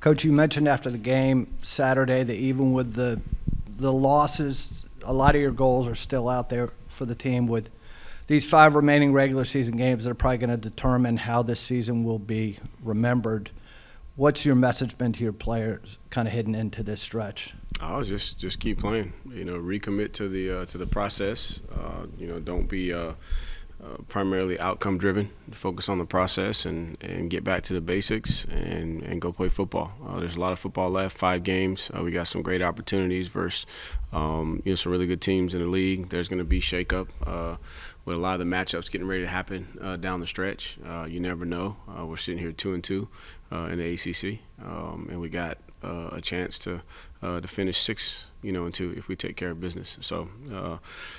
Coach, you mentioned after the game Saturday that even with the losses, a lot of your goals are still out there for the team with these 5 remaining regular season games that are probably going to determine how this season will be remembered. What's your message been to your players kind of heading into this stretch? I'll just keep playing. Recommit to the process. Don't be primarily outcome driven. Focus on the process and get back to the basics and go play football. There's a lot of football left. 5 games. We got some great opportunities versus some really good teams in the league. There's going to be shakeup with a lot of the matchups getting ready to happen down the stretch. You never know. We're sitting here 2-2 in the ACC, and we got a chance to finish 6-2 if we take care of business. So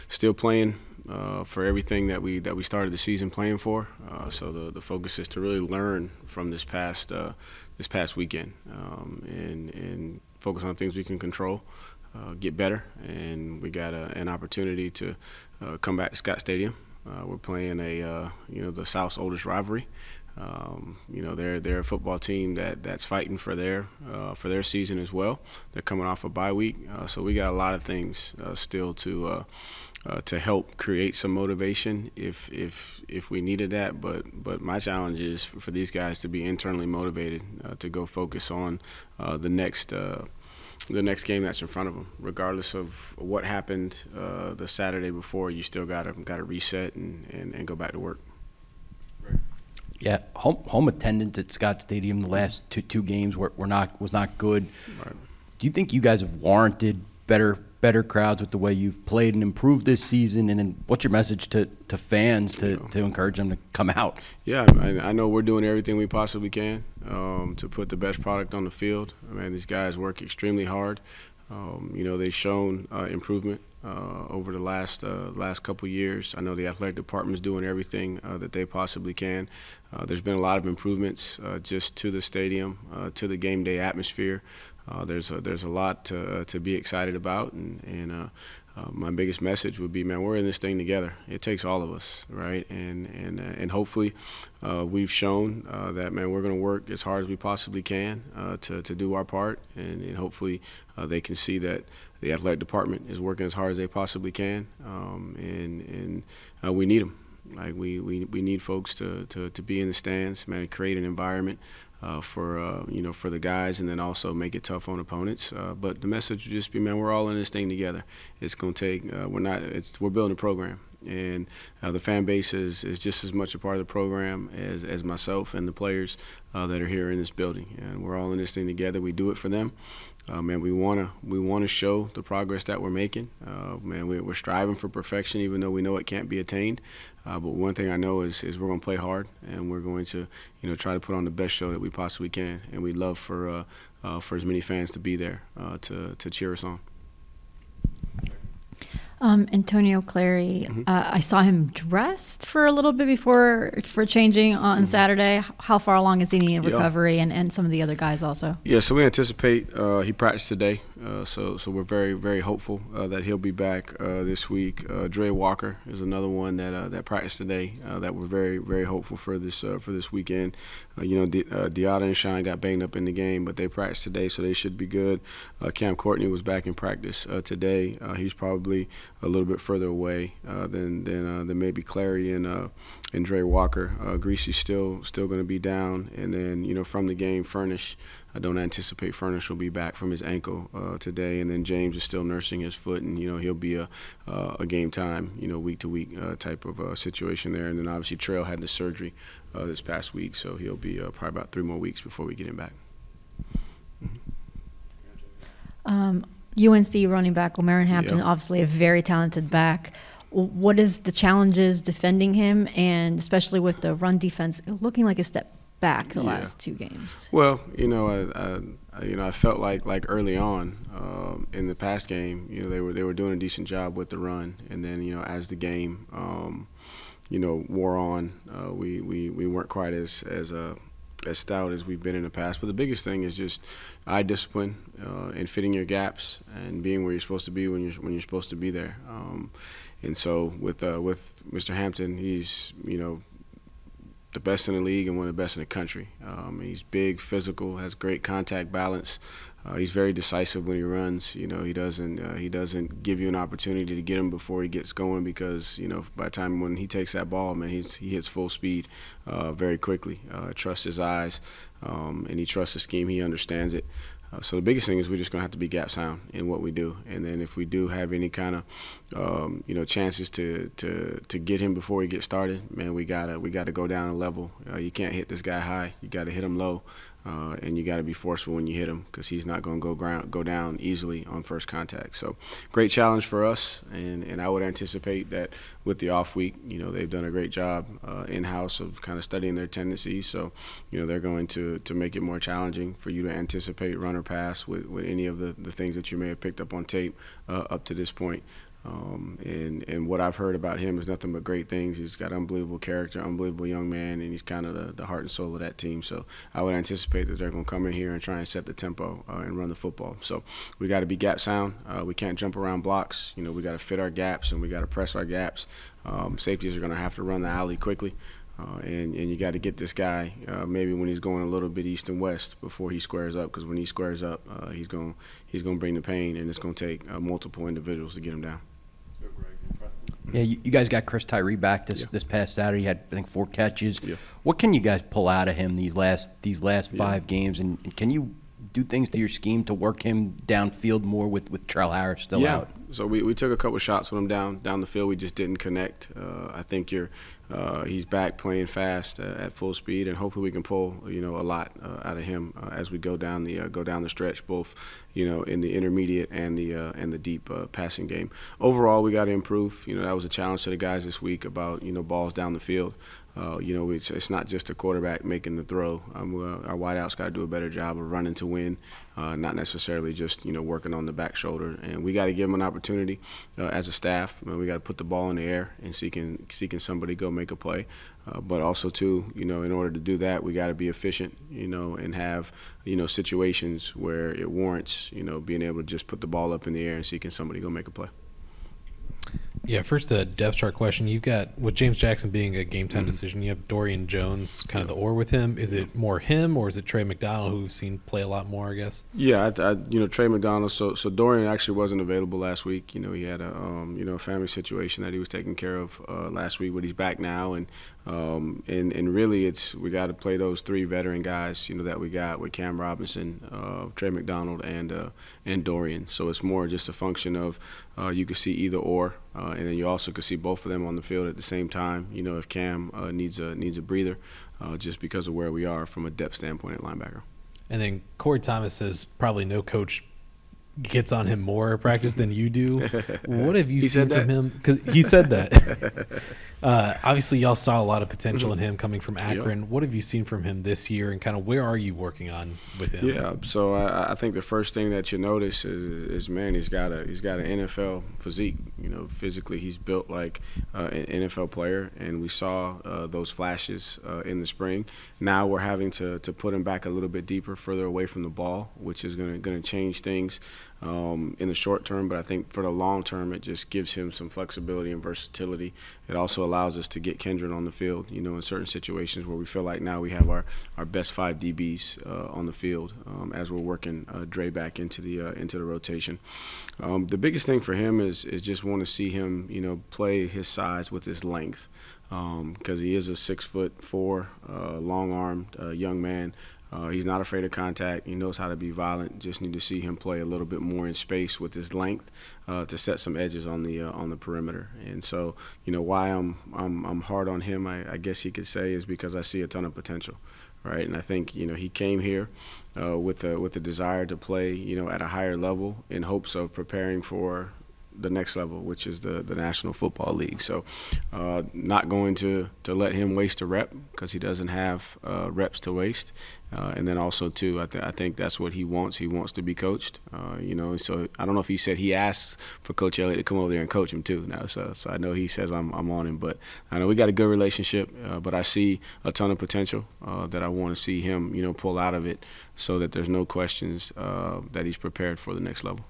still playing for everything that we started the season playing for. So the focus is to really learn from this past weekend and focus on things we can control. Get better, and we got an opportunity to come back to Scott Stadium. We're playing the South's oldest rivalry. They're a football team that's fighting for their season as well. They're coming off a bye week, so we got a lot of things still to help create some motivation if we needed that. But my challenge is for these guys to be internally motivated to go focus on the next game that's in front of them. Regardless of what happened the Saturday before, you still got to reset and go back to work. Yeah, home attendance at Scott Stadium the last two games was not good. Right. Do you think you guys have warranted better crowds with the way you've played and improved this season? And then what's your message to fans to encourage them to come out? Yeah, I know we're doing everything we possibly can to put the best product on the field. I mean, these guys work extremely hard. They've shown improvement over the last couple years. I know the athletic department is doing everything that they possibly can. There's been a lot of improvements just to the stadium, to the game day atmosphere. There's a lot to be excited about, and my biggest message would be, man, we're in this thing together. It takes all of us, right? And hopefully we've shown that, man, we're going to work as hard as we possibly can to do our part, and hopefully they can see that the athletic department is working as hard as they possibly can, and we need them. Like we need folks to be in the stands, man, create an environment for the guys, and then also make it tough on opponents. But the message would just be, man, we're all in this thing together. It's going to take. We're building a program, and the fan base is just as much a part of the program as myself and the players that are here in this building. And we're all in this thing together. We do it for them. Man, we wanna show the progress that we're making. Man, we're striving for perfection, even though we know it can't be attained. But one thing I know is we're gonna play hard, and we're going to try to put on the best show that we possibly can. And we'd love for as many fans to be there to cheer us on. Antonio Clary, I saw him dressed for a little bit for changing on Saturday. How far along is he in recovery, and some of the other guys also? Yeah, so we anticipate he practiced today, so we're very, very hopeful that he'll be back this week. Dre Walker is another one that practiced today that we're very, very hopeful for this weekend. Deotta and Shine got banged up in the game, but they practiced today, so they should be good. Cam Courtney was back in practice today. He's probably a little bit further away than maybe Clary and Dre Walker. Greasy's still going to be down, and then from the game, Furnish. I don't anticipate Furnish will be back from his ankle today, and then James is still nursing his foot, and he'll be a game time week to week type of situation there. And then obviously Trail had the surgery this past week, so he'll be probably about 3 more weeks before we get him back. UNC running back Omar Hampton, obviously a very talented back. What is the challenges defending him, and especially with the run defense looking like a step back the last 2 games? Well, I felt like early on in the past game, they were doing a decent job with the run, and then as the game wore on, we weren't quite as stout as we've been in the past. But the biggest thing is just eye discipline and fitting your gaps and being where you're supposed to be when you're supposed to be there. And so with Mr. Hampton, he's the best in the league and one of the best in the country. He's big, physical, has great contact balance. He's very decisive when he runs. You know, he doesn't give you an opportunity to get him before he gets going, because, you know, by the time when he takes that ball, man, he hits full speed very quickly. Trusts his eyes, and he trusts the scheme. He understands it. So the biggest thing is we're just going to have to be gap sound in what we do. And then if we do have any kind of, you know, chances to get him before he gets started, man, we gotta go down a level. You can't hit this guy high. You got to hit him low. And you got to be forceful when you hit him, because he's not going to go down easily on first contact. So great challenge for us, and I would anticipate that with the off week, you know, they've done a great job in-house of kind of studying their tendencies. So, you know, they're going to make it more challenging for you to anticipate run or pass with any of the things that you may have picked up on tape up to this point. And what I've heard about him is nothing but great things. He's got unbelievable character, unbelievable young man, and he's kind of the heart and soul of that team. So I would anticipate that they're going to come in here and try and set the tempo and run the football. So we got to be gap sound. We can't jump around blocks. You know, we got to fit our gaps, and we got to press our gaps. Safeties are going to have to run the alley quickly. And you got to get this guy maybe when he's going a little bit east and west before he squares up, because when he squares up, he's going to bring the pain, and it's going to take multiple individuals to get him down. Yeah, you guys got Chris Tyree back this past Saturday. He had, I think, 4 catches. Yeah. What can you guys pull out of him these last 5 games, and can you do things to your scheme to work him downfield more with Terrell Harris still out? So we took a couple shots with him down the field. We just didn't connect. I think he's back playing fast at full speed, and hopefully we can pull a lot out of him as we go down the stretch, both in the intermediate and the deep passing game. Overall, we got to improve. That was a challenge to the guys this week about balls down the field. It's not just a quarterback making the throw. Our wideouts got to do a better job of running to win, not necessarily just working on the back shoulder. And we got to give them an opportunity as a staff. We got to put the ball in the air and seeking somebody go make a play. But also too, in order to do that, we got to be efficient, and have situations where it warrants being able to just put the ball up in the air and seeking somebody go make a play. Yeah, first the depth chart question. You've got, with James Jackson being a game-time decision, you have Dorian Jones kind of the or with him. Is it more him, or is it Trey McDonald, who we've seen play a lot more, I guess? Yeah, Trey McDonald. So Dorian actually wasn't available last week. He had a family situation that he was taking care of last week, but he's back now. And really we got to play those 3 veteran guys, that we got with Cam Robinson, Trey McDonald, and Dorian. So it's more just a function of you could see either or. And then you also could see both of them on the field at the same time. If Cam needs a breather, just because of where we are from a depth standpoint at linebacker. And then Corey Thomas says probably no coach gets on him more at practice than you do. What have you seen from him? Because he said that. Obviously, y'all saw a lot of potential in him coming from Akron. Yep. What have you seen from him this year, and kind of where are you working on with him? Yeah, so I think the first thing that you notice is man, he's got an NFL physique. Physically, he's built like an NFL player, and we saw those flashes in the spring. Now we're having to put him back a little bit deeper, further away from the ball, which is going to change things in the short term, but I think for the long term, it just gives him some flexibility and versatility. It also allows us to get Kendrick on the field, in certain situations where we feel like now we have our best 5 DBs on the field as we're working Dre back into the rotation. The biggest thing for him is just want to see him, play his size with his length, because he is a 6'4", long-armed young man. He's not afraid of contact. He knows how to be violent. Just need to see him play a little bit more in space with his length to set some edges on the perimeter. And so, why I'm hard on him, I guess you could say, is because I see a ton of potential, right? And I think he came here with the desire to play at a higher level in hopes of preparing for the next level, which is the National Football League. So not going to let him waste a rep, because he doesn't have reps to waste. And then also, too, I think that's what he wants. He wants to be coached, So I don't know if he said he asked for Coach Elliott to come over there and coach him, too, now. So I know he says I'm on him. But I know we got a good relationship, but I see a ton of potential that I want to see him, pull out of it, so that there's no questions that he's prepared for the next level.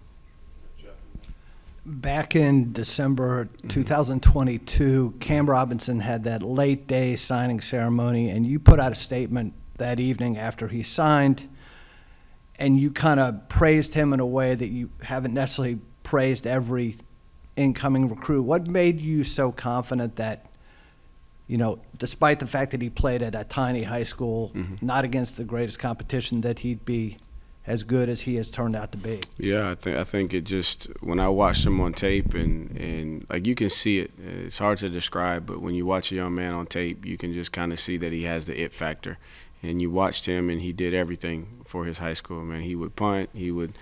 back in December 2022, Cam Robinson had that late day signing ceremony, and you put out a statement that evening after he signed, and you kind of praised him in a way that you haven't necessarily praised every incoming recruit. What made you so confident that, you know, despite the fact that he played at a tiny high school, not against the greatest competition, that he'd be as good as he has turned out to be? Yeah, I think it just, when I watched him on tape and like you can see it, it's hard to describe, but when you watch a young man on tape, you can just kind of see that he has the it factor. And you watched him, and he did everything for his high school. Man, he would punt, he would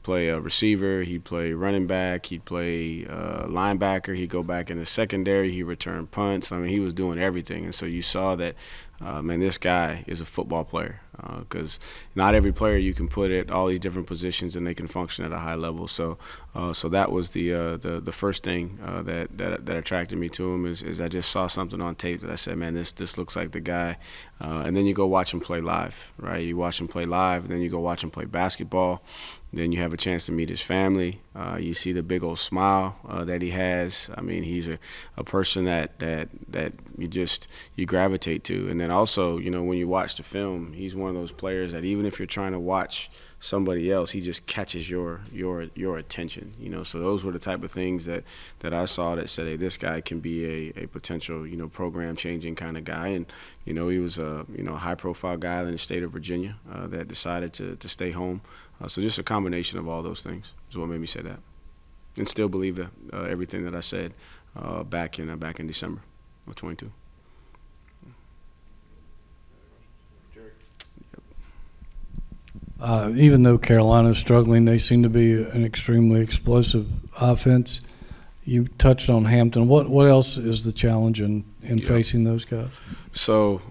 play a receiver, he'd play running back, he'd play linebacker, he'd go back in the secondary, he returned punts. I mean, he was doing everything. And so you saw that, man, this guy is a football player, because not every player you can put at all these different positions and they can function at a high level. So that was the first thing that attracted me to him is I just saw something on tape that I said, man, this looks like the guy. And then you go watch him play live, right? You watch him play live, and then you go watch him play basketball. Then you have a chance to meet his family. You see the big old smile that he has. I mean, he's a person that you gravitate to. And then also, you know, when you watch the film, he's one of those players that even if you're trying to watch somebody else, he just catches your attention. You know, so those were the type of things that I saw that said, hey, this guy can be a potential, you know, program changing kind of guy. And you know, he was a high profile guy in the state of Virginia that decided to stay home. So just a combination of all those things is what made me say that, and still believe that everything that I said back in December of 22. Even though Carolina's struggling, they seem to be an extremely explosive offense. You touched on Hampton. What else is the challenge in facing those guys? So,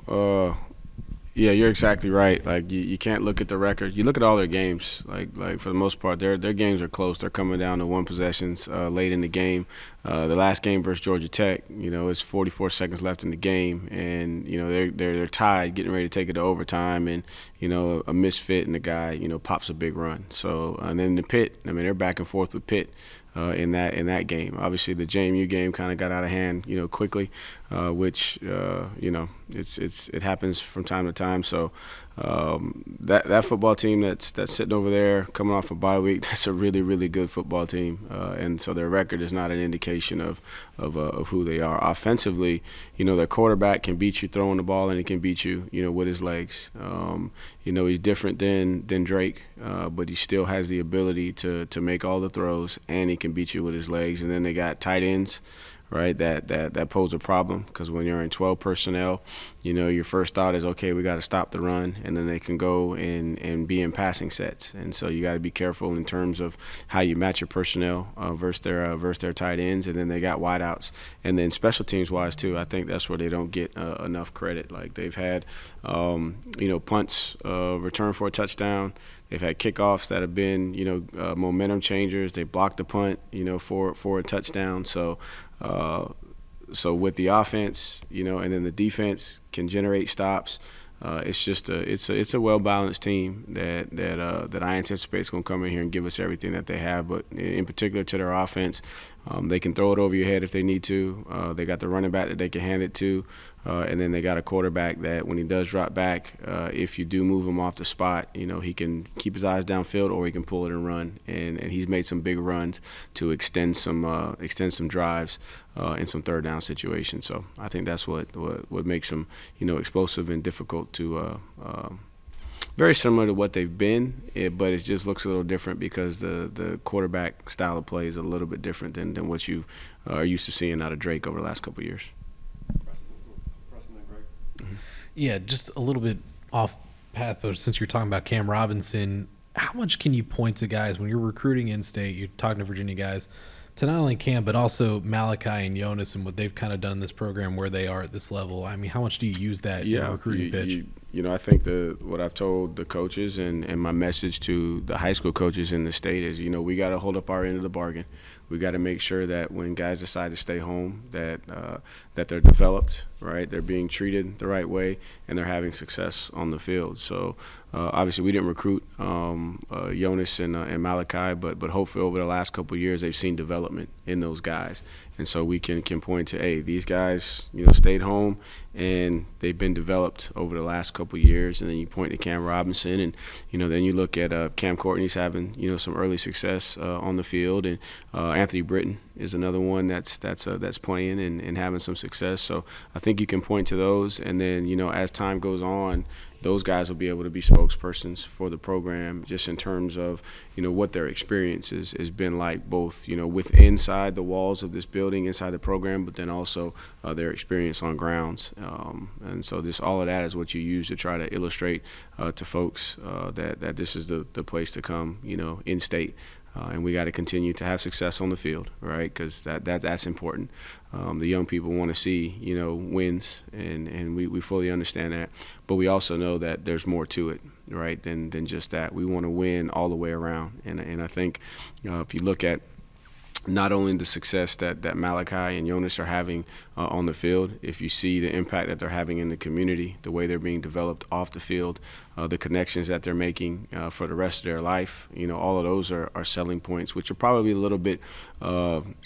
yeah, you're exactly right. Like you can't look at the record. You look at all their games. Like for the most part, their games are close. They're coming down to one possessions late in the game. The last game versus Georgia Tech, you know, it's 44 seconds left in the game, and you know they're tied, getting ready to take it to overtime, and you know a misfit, and the guy pops a big run. So and then the Pitt, I mean, they're back and forth with Pitt. In that game, obviously the JMU game kind of got out of hand, quickly, which it happens from time to time. So that football team that's sitting over there coming off a bye week, that's a really, really good football team, and so their record is not an indication of who they are offensively. Their quarterback can beat you throwing the ball, and he can beat you with his legs. He's different than Drake, but he still has the ability to make all the throws, and he can beat you with his legs. And then they got tight ends, right, that pose a problem, because when you're in 12 personnel, your first thought is, okay, we got to stop the run, and then they can go and be in passing sets. And so you got to be careful in terms of how you match your personnel versus their tight ends. And then they got wideouts. And then special teams wise too, I think that's where they don't get enough credit. Like they've had punts return for a touchdown. They've had kickoffs that have been momentum changers. They blocked the punt for a touchdown. So with the offense, and then the defense can generate stops. It's a well-balanced team that I anticipate is going to come in here and give us everything that they have. But in particular to their offense, they can throw it over your head if they need to. They got the running back that they can hand it to, and then they got a quarterback that when he does drop back, if you do move him off the spot, he can keep his eyes downfield, or he can pull it and run. And he's made some big runs to extend some drives in some third down situations. So I think that's what makes him explosive and difficult to. Very similar to what they've been, but it just looks a little different because the quarterback style of play is a little bit different than what you are used to seeing out of Drake over the last couple of years. Yeah, just a little bit off path, but since you're talking about Cam Robinson, how much can you point to guys when you're recruiting in-state, you're talking to Virginia guys, to not only Cam, but also Malachi and Jonas and what they've kind of done in this program where they are at this level? I mean, how much do you use that in a recruiting pitch? I think what I've told the coaches and my message to the high school coaches in the state is, we got to hold up our end of the bargain. We got to make sure that when guys decide to stay home, that they're developed, right? They're being treated the right way, and they're having success on the field. So obviously, we didn't recruit Jonas and Malachi, but hopefully over the last couple of years, they've seen development in those guys, and so we can point to, hey, these guys, stayed home and they've been developed over the last couple of years. And then you point to Cam Robinson, and then you look at Cam Courtney's having some early success on the field, and Anthony Britton is another one that's playing and having some success. So I think you can point to those, and then as time goes on, those guys will be able to be spokespersons for the program, just in terms of what their experience has been like, both with inside the walls of this building, inside the program, but then also their experience on grounds. And so all of that is what you use to try to illustrate to folks that this is the place to come, in state. And we got to continue to have success on the field, right? Because that's important. The young people want to see, wins, and we fully understand that. But we also know that there's more to it, right, than just that. We want to win all the way around. And I think if you look at not only the success that Malachi and Jonas are having on the field, if you see the impact that they're having in the community, the way they're being developed off the field, the connections that they're making for the rest of their life, all of those are selling points, which are probably a little bit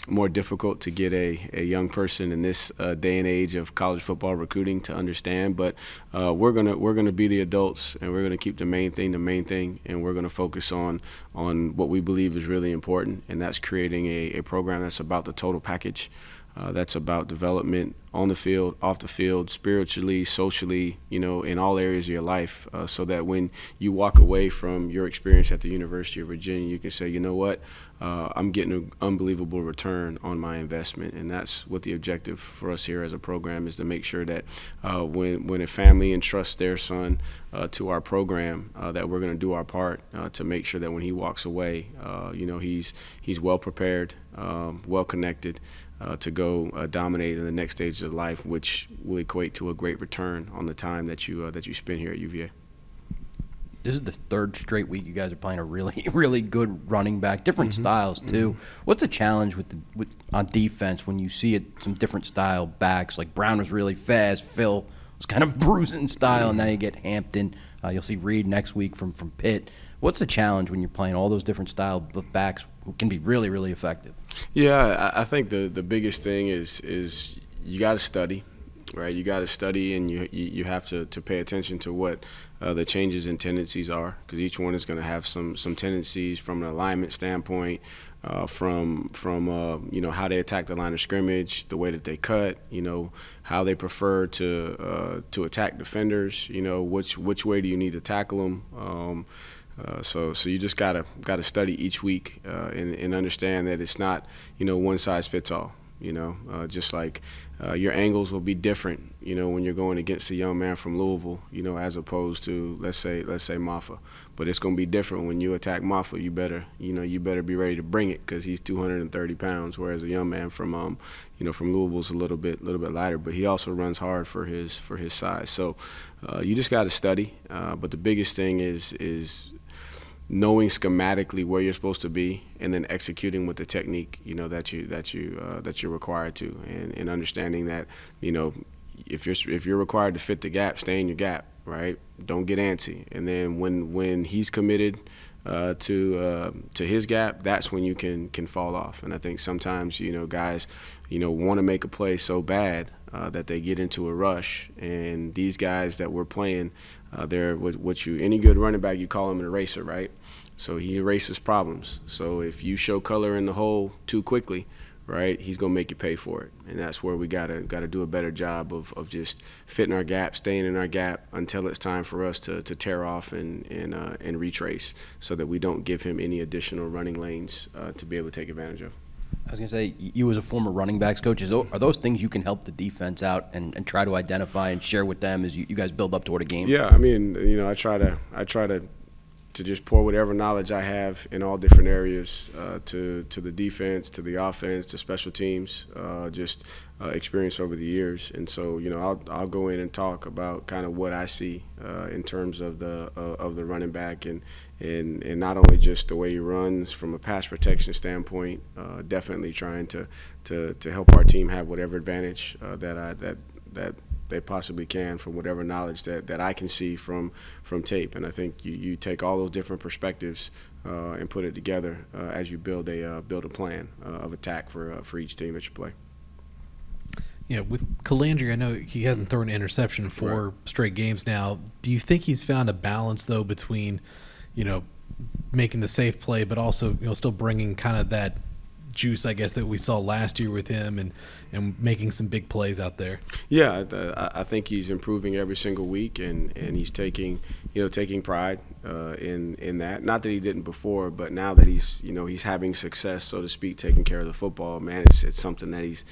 more difficult to get a young person in this day and age of college football recruiting to understand. But we're gonna be the adults, and we're gonna keep the main thing, and we're gonna focus on what we believe is really important, and that's creating a program that's about the total package. That's about development on the field, off the field, spiritually, socially, in all areas of your life, so that when you walk away from your experience at the University of Virginia, you can say, you know what, I'm getting an unbelievable return on my investment. And that's what the objective for us here as a program is, to make sure that when a family entrusts their son to our program, that we're going to do our part to make sure that when he walks away, he's well prepared, well connected, to go dominate in the next stage of life, which will equate to a great return on the time that you spend here at UVA. This is the third straight week you guys are playing a really, really good running back. Different styles too. What's the challenge on defense when you see some different style backs? Like Brown was really fast, Phil was kind of bruising style, and now you get Hampton. You'll see Reed next week from Pitt. What's the challenge when you're playing all those different style of backs who can be really, really effective? Yeah, I think the biggest thing is you got to study, right? You got to study, and you have to pay attention to what the changes and tendencies are, because each one is going to have some tendencies from an alignment standpoint, from how they attack the line of scrimmage, the way that they cut, how they prefer to attack defenders, which way do you need to tackle them. So you just gotta study each week and understand that it's not one size fits all. Just like your angles will be different, when you're going against a young man from Louisville, as opposed to let's say Maffa. But it's going to be different when you attack Maffa. You better be ready to bring it, because he's 230 pounds, whereas a young man from Louisville's a little bit lighter, but he also runs hard for his size. So you just got to study. But the biggest thing is knowing schematically where you're supposed to be, and then executing with the technique that you're required to, and understanding that if you're required to fit the gap, stay in your gap, right? Don't get antsy. And then when he's committed to his gap, that's when you can fall off. And I think sometimes guys want to make a play so bad that they get into a rush, and these guys that we're playing, they're any good running back, you call him an eraser, right? So he erases problems. So if you show color in the hole too quickly, right, he's gonna make you pay for it. And that's where we gotta do a better job of just fitting our gap, staying in our gap until it's time for us to tear off and retrace, so that we don't give him any additional running lanes to be able to take advantage of. I was going to say, you as a former running backs coach, are those things you can help the defense out and try to identify and share with them as you guys build up toward a game? Yeah, I mean, I try to just pour whatever knowledge I have in all different areas to the defense, to the offense, to special teams, experience over the years. And so, I'll go in and talk about kind of what I see in terms of the running back and not only just the way he runs from a pass protection standpoint, definitely trying to help our team have whatever advantage that they possibly can from whatever knowledge that I can see from tape. And I think you take all those different perspectives and put it together as you build a plan of attack for each team that you play. Yeah, with Calandri, I know he hasn't thrown an interception for straight games now. Do you think he's found a balance, though, between, making the safe play, but also, still bringing kind of that juice, I guess, that we saw last year with him and making some big plays out there? Yeah, I think he's improving every single week, and he's taking pride in that. Not that he didn't before, but now that he's having success, so to speak, taking care of the football, man, it's something that he's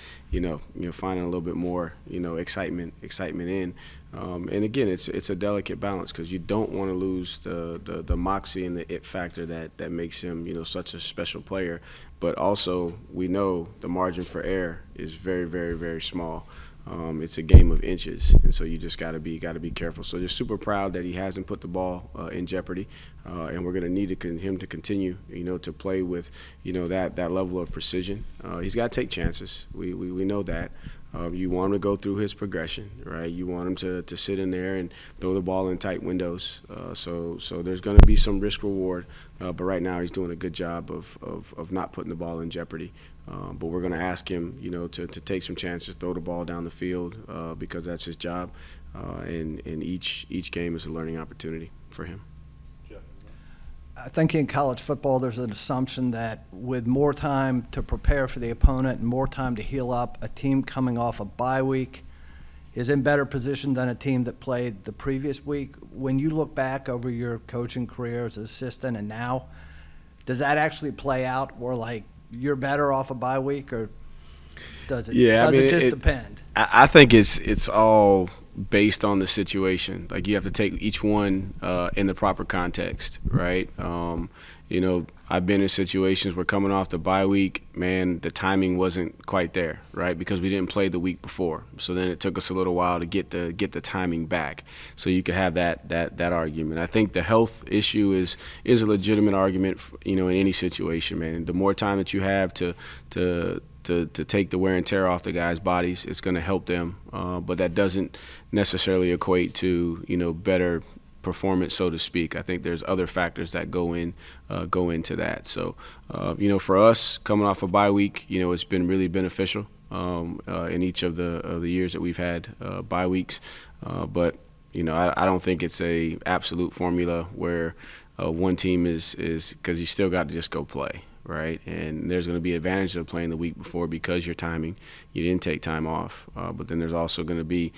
finding a little bit more excitement in. And again, it's a delicate balance because you don't want to lose the moxie and the it factor that makes him such a special player. But also, we know the margin for error is very, very, very small. It's a game of inches, and so you just got to be careful. So just super proud that he hasn't put the ball in jeopardy, and we're going to need him to continue, to play with, that level of precision. He's got to take chances. We know that. You want him to go through his progression, right? You want him to sit in there and throw the ball in tight windows. So there's going to be some risk reward, but right now he's doing a good job of not putting the ball in jeopardy. But we're going to ask him, to take some chances, throw the ball down the field because that's his job. And each game is a learning opportunity for him. I think in college football there's an assumption that with more time to prepare for the opponent and more time to heal up, a team coming off a bye week is in better position than a team that played the previous week. When you look back over your coaching career as an assistant and now, does that actually play out where, you're better off a bye week, or does it, it just depend? I think it's all based on the situation. You have to take each one in the proper context, right? I've been in situations where coming off the bye week, man, the timing wasn't quite there, right? Because we didn't play the week before. So then it took us a little while to get the timing back. So you could have that argument. I think the health issue is a legitimate argument, in any situation, man. The more time that you have to take the wear and tear off the guys' bodies, it's going to help them. But that doesn't necessarily equate to, better performance, so to speak. I think there's other factors that go into that. So, for us, coming off a bye week, it's been really beneficial in each of the years that we've had bye weeks. But, I don't think it's a absolute formula where one team is because you still got to just go play. Right, and there's going to be advantage of playing the week before because your timing, you didn't take time off. But then there's also going to be,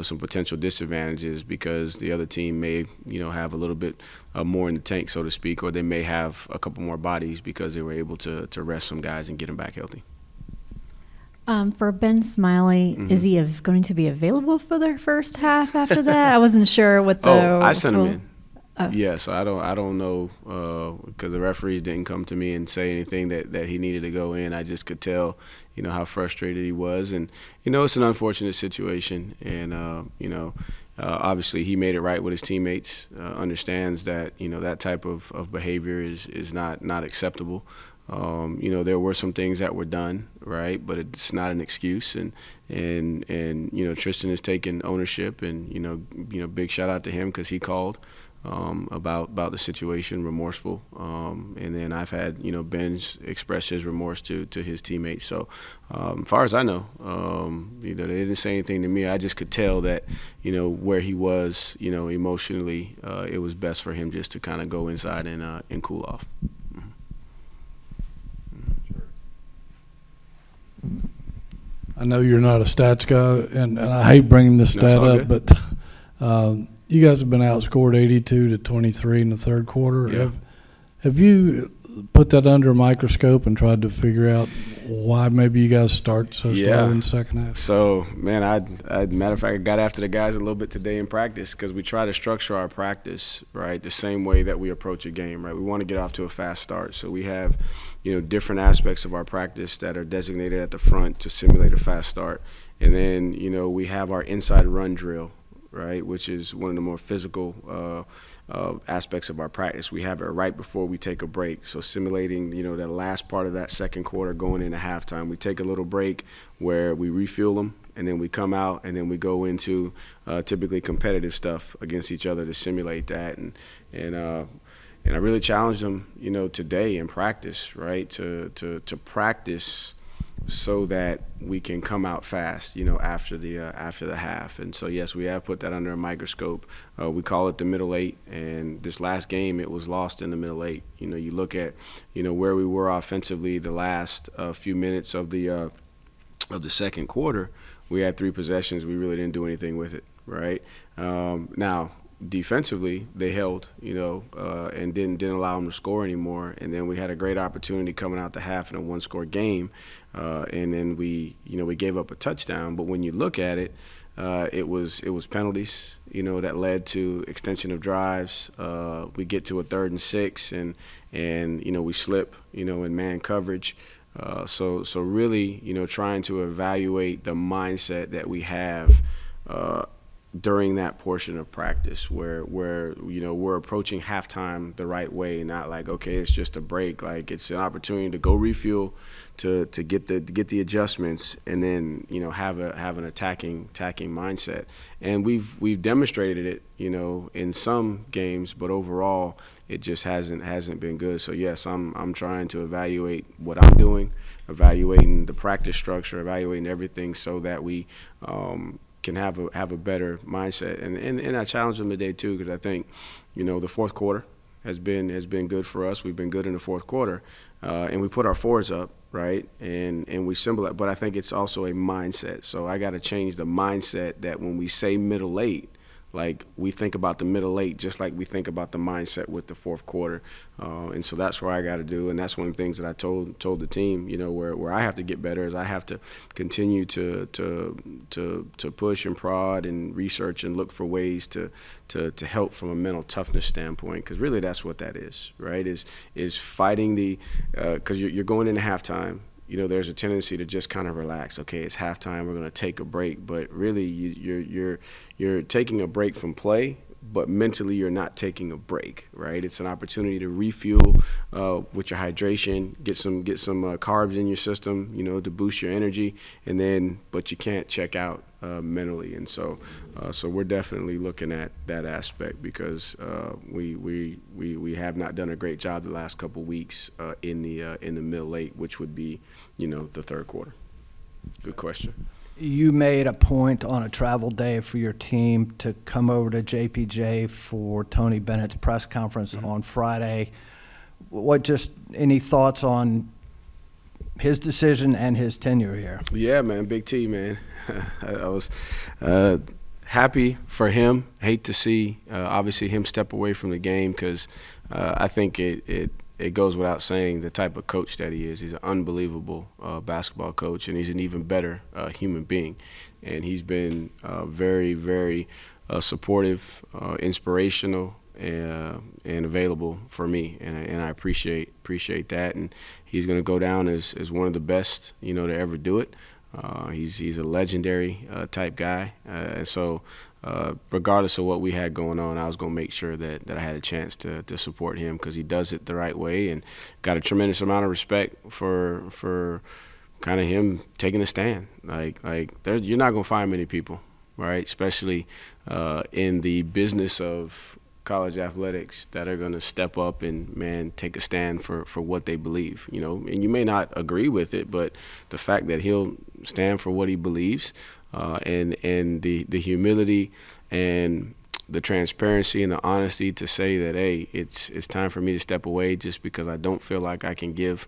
some potential disadvantages because the other team may, have a little bit more in the tank, so to speak, or they may have a couple more bodies because they were able to rest some guys and get them back healthy. For Ben Smiley, is he going to be available for the first half after that? I wasn't sure what the. I sent him in. Yes, I don't know because the referees didn't come to me and say anything that he needed to go in. I just could tell, how frustrated he was, and it's an unfortunate situation. And obviously he made it right with his teammates. Understands that that type of behavior is not acceptable. There were some things that were done right, but it's not an excuse. And Tristan has taken ownership, and big shout out to him because he called. About the situation, remorseful, and then I've had Ben's express his remorse to his teammates. So, as far as I know, they didn't say anything to me. I just could tell that where he was, emotionally, it was best for him just to kind of go inside and cool off. I know you're not a stats guy, and I hate bringing this stat up, but. You guys have been outscored 82-23 in the third quarter. Yeah. Have you put that under a microscope and tried to figure out why maybe you guys start so slow in the second half? So, man, matter of fact, I got after the guys a little bit today in practice because we try to structure our practice, right, the same way that we approach a game, right? We want to get off to a fast start. So we have, different aspects of our practice that are designated at the front to simulate a fast start. And then, we have our inside run drill, right, which is one of the more physical aspects of our practice. We have it right before we take a break. So simulating, that last part of that second quarter going into halftime. We take a little break where we refuel them, and then we come out, and then we go into typically competitive stuff against each other to simulate that. And I really challenged them, today in practice, right, to practice so that we can come out fast, after the half. And so, yes, we have put that under a microscope. We call it the middle eight, and this last game it was lost in the middle eight. You look at, where we were offensively the last few minutes of the second quarter. We had 3 possessions. We really didn't do anything with it, right? Now, defensively, they held, and didn't allow them to score anymore. And then we had a great opportunity coming out the half in a 1-score game, and then we gave up a touchdown. But when you look at it, it was penalties, that led to extension of drives. We get to a 3rd and 6, and we slip, in man coverage. So really, trying to evaluate the mindset that we have during that portion of practice where we're approaching halftime the right way, not like, okay, it's just a break. Like, it's an opportunity to go refuel, to get the adjustments, and then have an attacking mindset. And we've demonstrated it in some games, but overall it just hasn't been good. So yes, I'm trying to evaluate what I'm doing, evaluating the practice structure, evaluating everything so that we can have a better mindset. And I challenge them today too, because I think the fourth quarter has been good for us. We've been good in the fourth quarter, and we put our fours up, right, and we symbol it. But I think it's also a mindset. So I got to change the mindset that when we say middle eight, like, we think about the middle eight just like we think about the mindset with the fourth quarter. And so that's what I got to do, and that's one of the things that I told the team, where I have to get better is I have to continue to push and prod and research and look for ways to help from a mental toughness standpoint, because really that's what that is, right, is fighting the because you're going into halftime. There's a tendency to just kind of relax. Okay, it's halftime. We're going to take a break. But really, you're taking a break from play, but mentally you're not taking a break, right? It's an opportunity to refuel with your hydration, get some carbs in your system, to boost your energy, but you can't check out mentally. And so we're definitely looking at that aspect, because we have not done a great job the last couple weeks in the middle eight, which would be the third quarter. Good question. You made a point on a travel day for your team to come over to JPJ for Tony Bennett's press conference on Friday. Any thoughts on his decision and his tenure here? Yeah, man, Big T, man. I was happy for him. Hate to see, obviously, him step away from the game, because I think it goes without saying the type of coach that he is. He's an unbelievable basketball coach, and he's an even better human being. And he's been very, very supportive, inspirational, and available for me, and I appreciate that. And he's going to go down as one of the best, to ever do it. He's a legendary type guy, and so regardless of what we had going on, I was going to make sure that I had a chance to support him, because he does it the right way, and got a tremendous amount of respect for kind of him taking a stand. Like you're not going to find many people, right, especially in the business of college athletics, that are going to step up and, man, take a stand for what they believe, and you may not agree with it, but the fact that he'll stand for what he believes, and the humility and the transparency and the honesty to say that, hey, it's time for me to step away just because I don't feel like I can give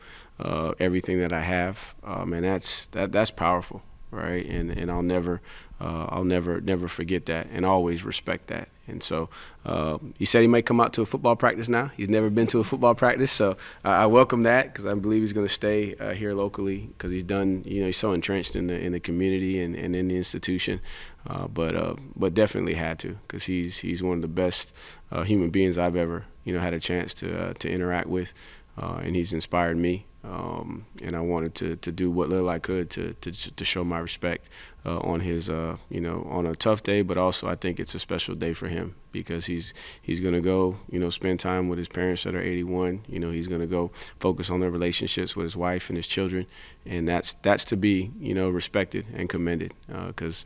everything that I have, and that's powerful. Right, and I'll never I'll never forget that and always respect that. And so he said he might come out to a football practice now. He's never been to a football practice, so I welcome that because I believe he's going to stay here locally because he's done, he's so entrenched in the community and in the institution. But definitely had to because he's one of the best human beings I've ever had a chance to interact with, and he's inspired me. And I wanted to do what little I could to show my respect on his on a tough day, but also I think it's a special day for him because he's going to go spend time with his parents that are 81. He's going to go focus on their relationships with his wife and his children, and that's to be respected and commended because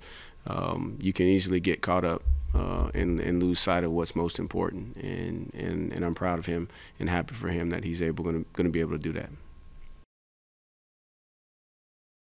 you can easily get caught up and lose sight of what's most important, and I'm proud of him and happy for him that he's going to be able to do that.